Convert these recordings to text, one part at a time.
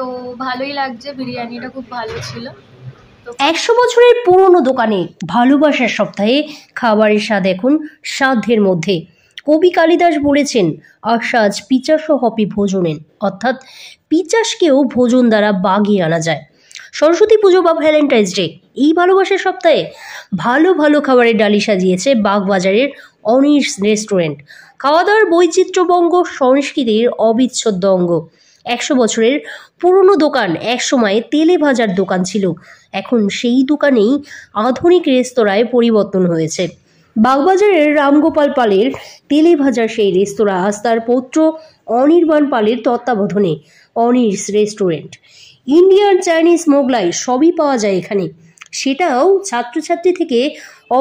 তো ভালোই লাগছে, বিরিয়ানিটা খুব ভালো ছিল। 100 বছরের পুরনো দোকানে ভালোবাসার সপ্তাহে খাবারের স্বাদ এখন সাধ্যের মধ্যে। কবি কালিদাস বলেছেন, আশ্বাজ পিচাস হপি ভোজনেন, অর্থাৎ পিচাসকেও ভোজন দ্বারা বাগিয়ে আনা যায়। সরস্বতী পুজো বা ভ্যালেন্টাইন্স ডে, এই ভালোবাসার সপ্তাহে ভালো ভালো খাবারের ডালি সাজিয়েছে বাগবাজারের অনিশ রেস্টুরেন্ট। খাওয়া দাওয়ার বৈচিত্র্যবঙ্গ সংস্কৃতির অবিচ্ছেদ্য অঙ্গ। 100 বছরের পুরনো দোকান একসময় তেলে ভাজার দোকান ছিল, এখন সেই দোকানেই আধুনিক রেস্তোরাঁয় পরিবর্তন হয়েছে। বাগবাজারের রামগোপাল পালের তেলে ভাজার সেই রেস্তোরাঁ আজ তার পৌত্র অনির্বাণ পালের তত্ত্বাবধানে Anish restaurant. Indian, Chinese, Mughlai সবই পাওয়া যায় এখানে। সেটাও ছাত্রছাত্রী থেকে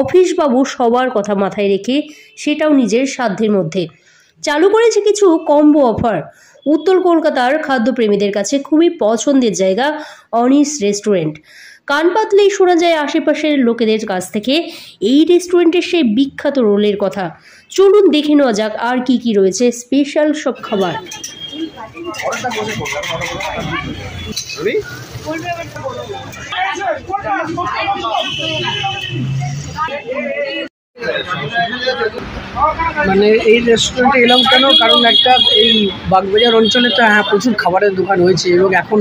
অফিস বাবু সবার কথা মাথায় রেখে সেটাও নিজের সাধ্যের মধ্যে। চালু করেছে কিছু কম্বো অফার। উত্তর কলকাতার খাদ্যপ্রেমীদের কাছে খুবই পছন্দের জায়গা অনিশ রেস্টুরেন্ট। কান পাতলেই শোনা যায় আশেপাশের লোকেদের কাছ থেকে এই রেস্টুরেন্টের সেই বিখ্যাত রোলের কথা। চলুন দেখে নেওয়া যাক আর কি কি রয়েছে স্পেশাল সব খাবার। মানে এই রেস্টুরেন্টে এলাম কেন, কারণ একটা এই বাগবাজার অঞ্চলে তো হ্যাঁ প্রচুর খাবারের দোকান হয়েছে এবং এখন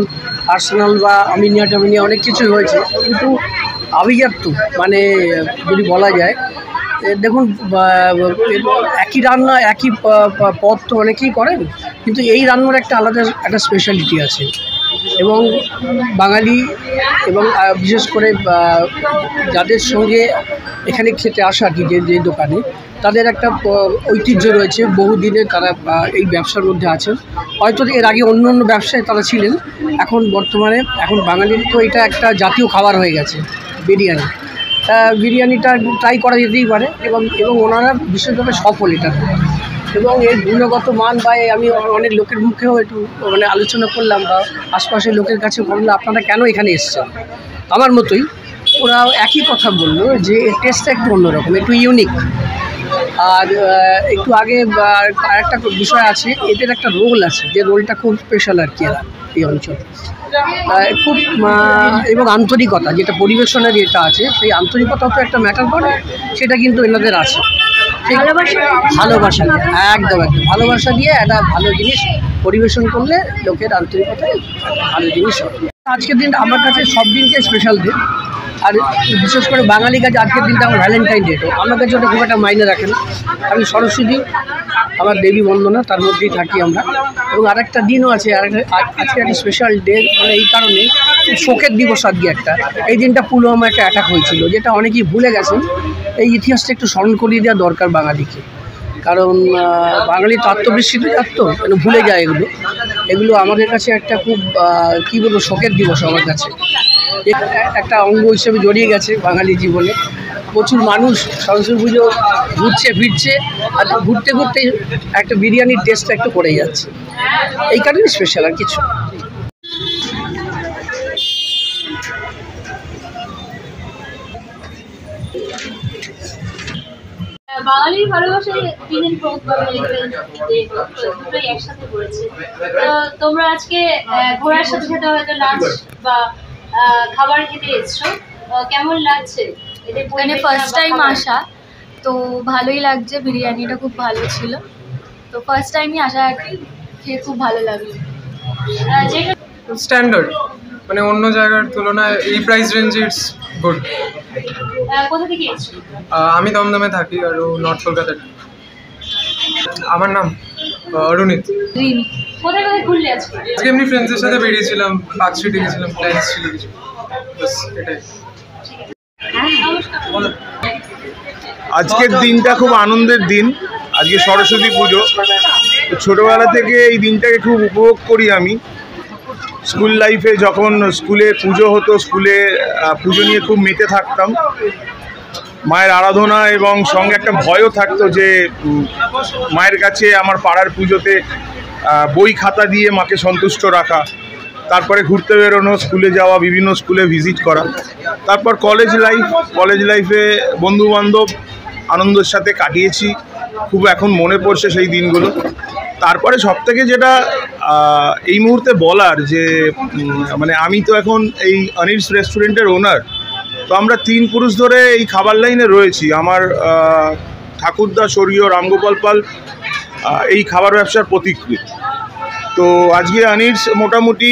আর্সেনাল বা আমিনিয়া টামিনিয়া অনেক কিছুই হয়েছে, কিন্তু আভিজাত্য মানে যদি বলা যায়, দেখুন একই রান্না একই পদ তো অনেকেই করেন, কিন্তু এই রান্নার একটা আলাদা একটা স্পেশালিটি আছে এবং বাঙালি এবং বিশেষ করে যাদের সঙ্গে এখানে খেতে আসা আর কি যে দোকানে, তাদের একটা ঐতিহ্য রয়েছে, বহুদিনের তারা এই ব্যবসার মধ্যে আছেন। হয়তো এর আগে অন্য অন্য ব্যবসায় তারা ছিলেন, এখন বর্তমানে এখন বাঙালির তো এটা একটা জাতীয় খাবার হয়ে গেছে বিরিয়ানি। বিরিয়ানিটা ট্রাই করা যেতেই পারে এবং ওনারা বিশেষভাবে সফল এটা, এবং এর গুণগত মান বা আমি অনেক লোকের মুখেও একটু মানে আলোচনা করলাম বা আশপাশের লোকের কাছে বললাম আপনারা কেন এখানে এসছেন, আমার মতোই ওরা একই কথা বললো যে এর টেস্টটা একটু অন্যরকম, একটু ইউনিক। আর একটু আগে আরেকটা বিষয় আছে, এদের একটা রোল আছে, যে রোলটা খুব স্পেশাল আর কি এই অঞ্চলে, খুব এবং আন্তরিকতা যেটা পরিবেশনের যেটা আছে, সেই আন্তরিকতাও তো একটা ম্যাটার করে, সেটা কিন্তু এনাদের আছে। ভালোবাসা দিয়ে একদম ভালোবাসা দিয়ে একটা ভালো জিনিস পরিবেশন করলে লোকের আন্তরিকতায় ভালো জিনিস হয়। আজকের দিনটা আমার কাছে সব দিনকে স্পেশাল দিন, আর বিশেষ করে বাঙালির কাছে আজকের দিনটা আমার ভ্যালেন্টাইন ডে, আমার কাছে ওটা খুব একটা মাইনে রাখে না। আমি সরস্বতী আমার দেবী বন্দনা, তার মধ্যেই থাকি আমরা। এবং আরেকটা দিনও আছে, আজকে একটা স্পেশাল ডে, মানে এই কারণে শোকের দিবস আজকে একটা। এই দিনটা পুলওয়ামা একটা অ্যাটাক হয়েছিল, যেটা অনেকেই ভুলে গেছেন। এই ইতিহাসটা একটু স্মরণ করিয়ে দেওয়া দরকার বাঙালিকে, কারণ বাঙালি তো আত্মবিস্মৃত থাকতো, মানে ভুলে যায় এগুলো আমাদের কাছে একটা খুব কী বলবো শোকের দিবস আমার কাছে, একটা অঙ্গ হিসেবে জড়িয়ে গেছে বাঙালি জীবনে। প্রচুর মানুষ সরস্বতী পুজো ঘুরছে ফিরছে, আর ঘুরতে ঘুরতে একটা বিরিয়ানির টেস্টটা একটু পড়ে যাচ্ছে, এই কারণে স্পেশাল আর কিছু। বাঙালির ভালোবাসায় দিনের দুটোই একসাথে করেছে। তোমরা আজকে ঘোরার সাথে সাথে হয়তো লাঞ্চ বা খাবার খেতে এসছো, কেমন লাগছে? এখানে ফার্স্ট টাইম আসা, তো ভালোই লাগছে, বিরিয়ানিটা খুব ভালো ছিল, তো ফার্স্ট টাইমই আসা আর কি, খেয়ে খুব ভালো লাগলো। স্ট্যান্ডার্ড, মানে অন্য জায়গার তুলনায় এই প্রাইস রেঞ্জে ইটস গুড। কোথা থেকে এসছো? আমি দমদমে থাকি আর নর্থ কলকাতায়। আমার নাম অরুণিত। কোথায় কোথায় ঘুরলে আজকে? এমনি ফ্রেন্ডসের সাথে বেরিয়েছিলাম, পার্ক স্ট্রিটে গেছিলাম, প্ল্যান্স ছিল কিছু, বাস এটাই। আজকের দিনটা খুব আনন্দের দিন, আজকে সরস্বতী পুজো। ছোটোবেলা থেকে এই দিনটাকে খুব উপভোগ করি আমি। স্কুল লাইফে যখন স্কুলে পুজো হতো, স্কুলে পুজো নিয়ে খুব মেতে থাকতাম। মায়ের আরাধনা এবং সঙ্গে একটা ভয়ও থাকতো যে মায়ের কাছে আমার পাড়ার পুজোতে বই খাতা দিয়ে মাকে সন্তুষ্ট রাখা, তারপরে ঘুরতে বেরোনো, স্কুলে যাওয়া, বিভিন্ন স্কুলে ভিজিট করা। তারপর কলেজ লাইফে বন্ধুবান্ধব আনন্দের সাথে কাটিয়েছি, খুব এখন মনে পড়ছে সেই দিনগুলো। তারপরে সবথেকে যেটা এই মুহূর্তে বলার যে মানে আমি তো এখন এই অনির্স রেস্টুরেন্টের ওনার, তো আমরা 3 পুরুষ ধরে এই খাবার লাইনে রয়েছি। আমার ঠাকুরদা স্বর্গীয় রামগোপাল পাল এই খাবার ব্যবসার পথিকৃৎ। তো আজকে অনির্স মোটামুটি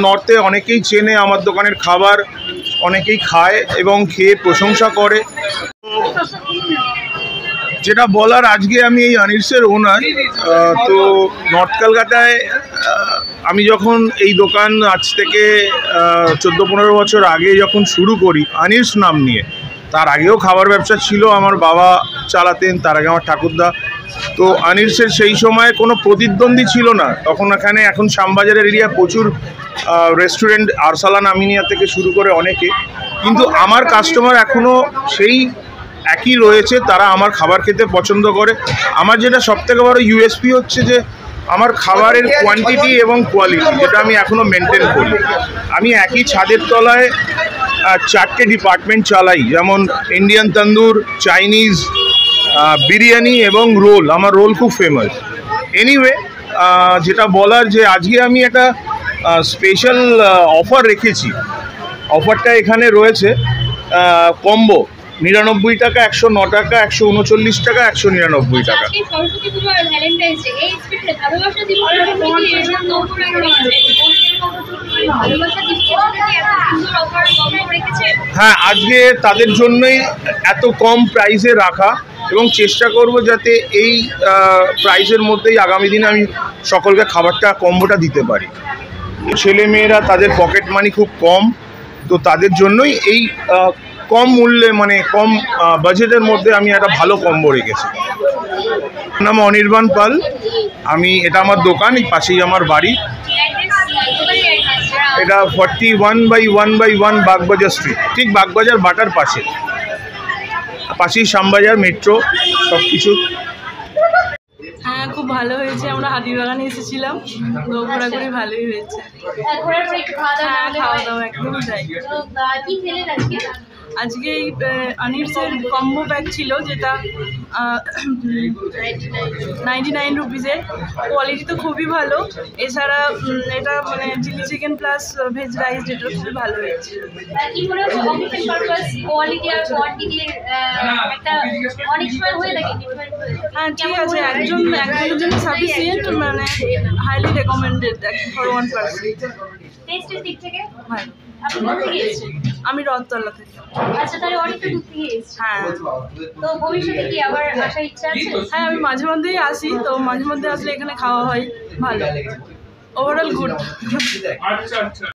নর্থে অনেকেই চেনে আমার দোকানের খাবার, অনেকেই খায় এবং খেয়ে প্রশংসা করে। যেটা বলার, আজকে আমি এই অনির্সের ওনার। তো নর্থ কলকাতায় আমি যখন এই দোকান আজ থেকে 14-15 বছর আগে যখন শুরু করি অনির্স নাম নিয়ে, তার আগেও খাবার ব্যবসা ছিল, আমার বাবা চালাতেন, তার আগে আমার ঠাকুরদা। তো অনির্সের সেই সময় কোনো প্রতিদ্বন্দ্বী ছিল না তখন। এখানে এখন শ্যামবাজারের এরিয়া প্রচুর রেস্টুরেন্ট, আরসালান আমিনিয়া থেকে শুরু করে অনেকে, কিন্তু আমার কাস্টমার এখনও সেই একই রয়েছে, তারা আমার খাবার খেতে পছন্দ করে। আমার যেটা সবথেকে বড় ইউএসপি হচ্ছে যে আমার খাবারের কোয়ান্টিটি এবং কোয়ালিটি, যেটা আমি এখনও মেনটেন করি। আমি একই ছাদের তলায় 4টে ডিপার্টমেন্ট চালাই, যেমন ইন্ডিয়ান তন্দুর, চাইনিজ, বিরিয়ানি এবং রোল। আমার রোল খুব ফেমাস। এনিওয়ে, যেটা বলার যে আজকে আমি একটা স্পেশাল অফার রেখেছি। অফারটা এখানে রয়েছে কম্বো 99 টাকা, 109 টাকা, 139 টাকা, 199 টাকা। হ্যাঁ, আজকে তাদের জন্যই এত কম প্রাইসে রাখা, এবং চেষ্টা করব যাতে এই প্রাইসের মধ্যেই আগামী দিনে আমি সকলকে খাবারটা কম্বোটা দিতে পারি। ছেলেমেয়েরা তাদের পকেট মানি খুব কম, তো তাদের জন্যই এই কম মূল্যে মানে কম বাজেটের মধ্যে আমি একটা ভালো কম্বো রেখেছি। নাম অনির্বাণ পাল, এটা আমার দোকান, এই পাশেই আমার বাড়ি। এটা 41/1/1 বাগবাজার স্ট্রিট, ঠিক বাগবাজার বাটার পাশেই শ্যামবাজার মেট্রো সব কিছু। হ্যাঁ, খুব ভালো হয়েছে। আমরা হাতিবাগানে এসেছিলাম, তো ঘোরাঘুরি ভালোই হয়েছে। হ্যাঁ, খাওয়া দাওয়া একদম যাই। আজকে এই অনির্সের কম্বো প্যাক ছিল, যেটা 99 রুপিসের। কোয়ালিটি তো খুবই ভালো। এছাড়া এটা মানে chilli chicken plus veg rice, যেটা খুবই ভালো হয়েছে। হ্যাঁ, ঠিক আছে, একজনের জন্য সাফিসিয়েন্ট, মানে হাইলি রেকমেন্ডেড ফর 1 পার্সন। আমি রথতলা থেকে। আচ্ছা, তাহলে অনেকটা দূর থেকে এসেছি। হ্যাঁ, তো ভবিষ্যতে কি আবার আসার ইচ্ছা আছে? হ্যাঁ, আমি মাঝে মধ্যেই আসি, তো মাঝে মধ্যে আসলে এখানে খাওয়া হয় ভালো। Overall good.